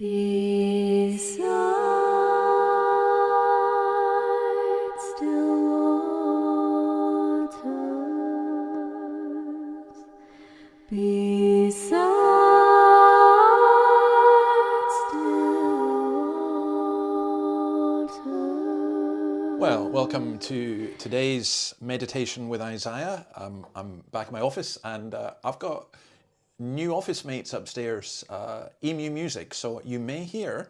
Beside still waters, beside still waters. Well, welcome to today's meditation with Isaiah. I'm back in my office and I've got new office mates upstairs, emu music, so you may hear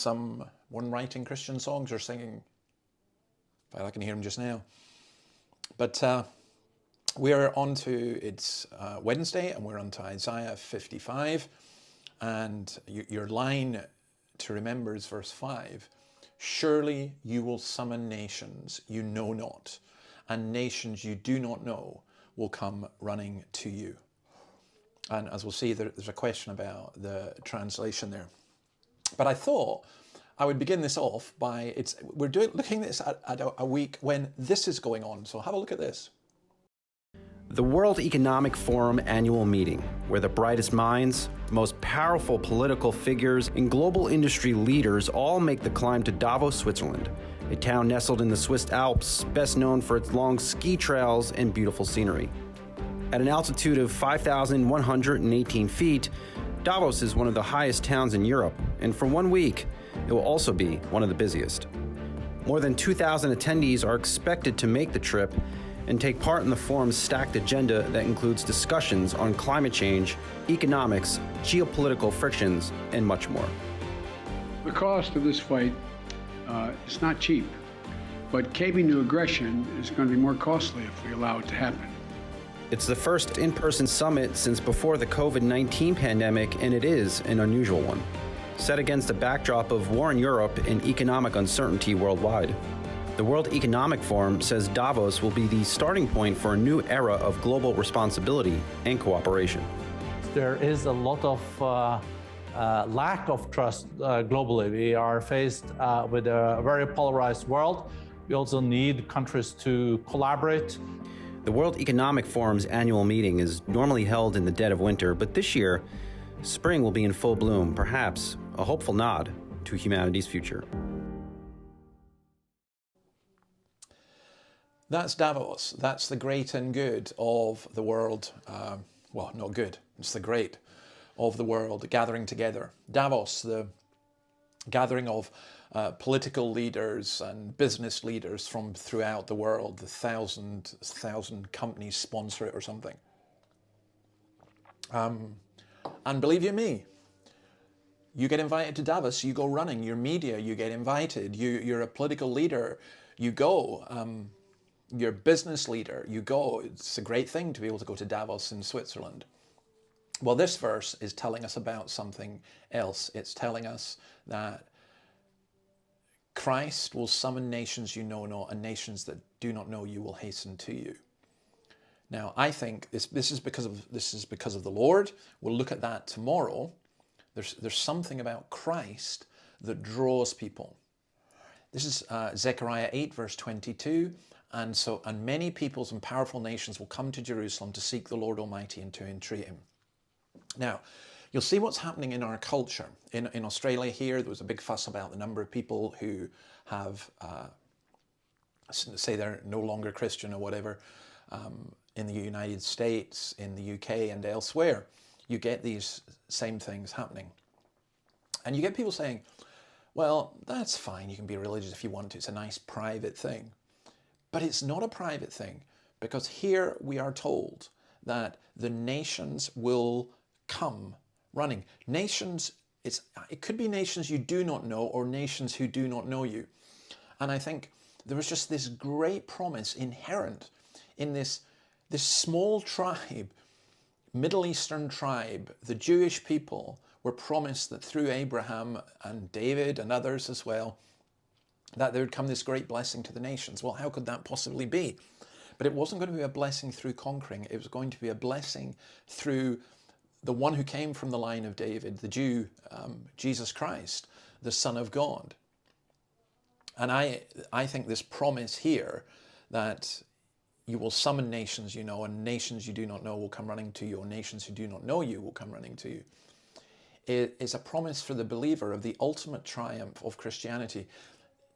one writing Christian songs or singing. In fact, I can hear them just now. But we're on to, it's Wednesday, and we're on to Isaiah 55, and your line to remember is verse 5. Surely you will summon nations you know not, and nations you do not know will come running to you. And as we'll see, there's a question about the translation there. But I thought I would begin this off by, we're looking at this at a week when this is going on. So have a look at this. The World Economic Forum annual meeting, where the brightest minds, most powerful political figures, and global industry leaders all make the climb to Davos, Switzerland, a town nestled in the Swiss Alps, best known for its long ski trails and beautiful scenery. At an altitude of 5,118 feet, Davos is one of the highest towns in Europe, and for 1 week, it will also be one of the busiest. More than 2,000 attendees are expected to make the trip and take part in the forum's stacked agenda that includes discussions on climate change, economics, geopolitical frictions, and much more. The cost of this fight is not cheap, but caving to aggression is going to be more costly if we allow it to happen. It's the first in-person summit since before the COVID-19 pandemic, and it is an unusual one, set against a backdrop of war in Europe and economic uncertainty worldwide. The World Economic Forum says Davos will be the starting point for a new era of global responsibility and cooperation. There is a lot of lack of trust globally. We are faced with a very polarized world. We also need countries to collaborate. The World Economic Forum's annual meeting is normally held in the dead of winter, but this year, spring will be in full bloom, perhaps a hopeful nod to humanity's future. That's Davos. That's the great and good of the world. Well, not good. It's the great of the world gathering together. Davos, the gathering of political leaders and business leaders from throughout the world. The thousand companies sponsor it or something. And believe you me, you get invited to Davos, you go running. Your media, you get invited. You're a political leader, you go. You're a business leader, you go. It's a great thing to be able to go to Davos in Switzerland. Well, this verse is telling us about something else. It's telling us that Christ will summon nations you know not, and nations that do not know you will hasten to you. Now, I think this is because of the Lord. We'll look at that tomorrow. There's something about Christ that draws people. This is Zechariah 8, verse 22. And many peoples and powerful nations will come to Jerusalem to seek the Lord Almighty and to entreat him. Now, you'll see what's happening in our culture. In Australia here, there was a big fuss about the number of people who have, say they're no longer Christian or whatever, in the United States, in the UK and elsewhere. You get these same things happening. And you get people saying, well, that's fine, you can be religious if you want to, it's a nice private thing. But it's not a private thing, because here we are told that the nations will come running. Nations, it could be nations you do not know or nations who do not know you. And I think there was just this great promise inherent in this small tribe, Middle Eastern tribe. The Jewish people were promised that through Abraham and David and others as well, that there would come this great blessing to the nations. Well, how could that possibly be? But it wasn't going to be a blessing through conquering. It was going to be a blessing through the one who came from the line of David, the Jew, Jesus Christ, the Son of God. And I think this promise here that you will summon nations you know, and nations you do not know will come running to you, or nations who do not know you will come running to you. is a promise for the believer of the ultimate triumph of Christianity.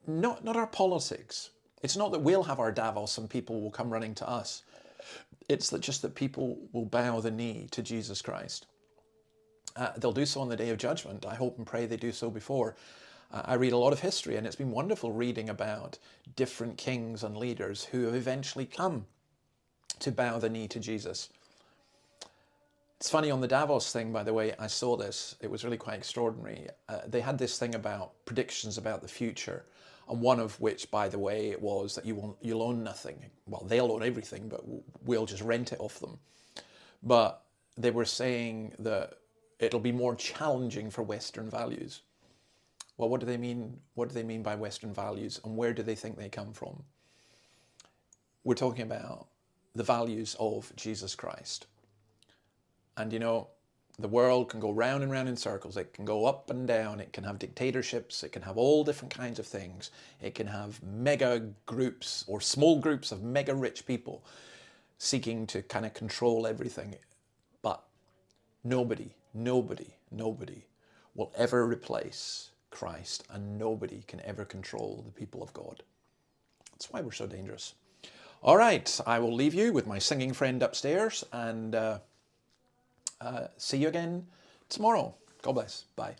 Not our politics. It's not that we'll have our Davos and people will come running to us. It's just that people will bow the knee to Jesus Christ. They'll do so on the day of judgment. I hope and pray they do so before. I read a lot of history, and it's been wonderful reading about different kings and leaders who have eventually come to bow the knee to Jesus. It's funny, on the Davos thing, by the way, I saw this. It was really quite extraordinary. They had this thing about predictions about the future, and one of which, by the way, was that you'll own nothing. Well, they'll own everything, but we'll just rent it off them. But they were saying that it'll be more challenging for Western values. Well, what do they mean? What do they mean by Western values, and where do they think they come from? We're talking about the values of Jesus Christ. And you know, the world can go round and round in circles. It can go up and down. It can have dictatorships. It can have all different kinds of things. It can have mega groups or small groups of mega rich people seeking to kind of control everything. But nobody will ever replace Christ, and nobody can ever control the people of God. That's why we're so dangerous. All right, I will leave you with my singing friend upstairs, and see you again tomorrow. God bless. Bye.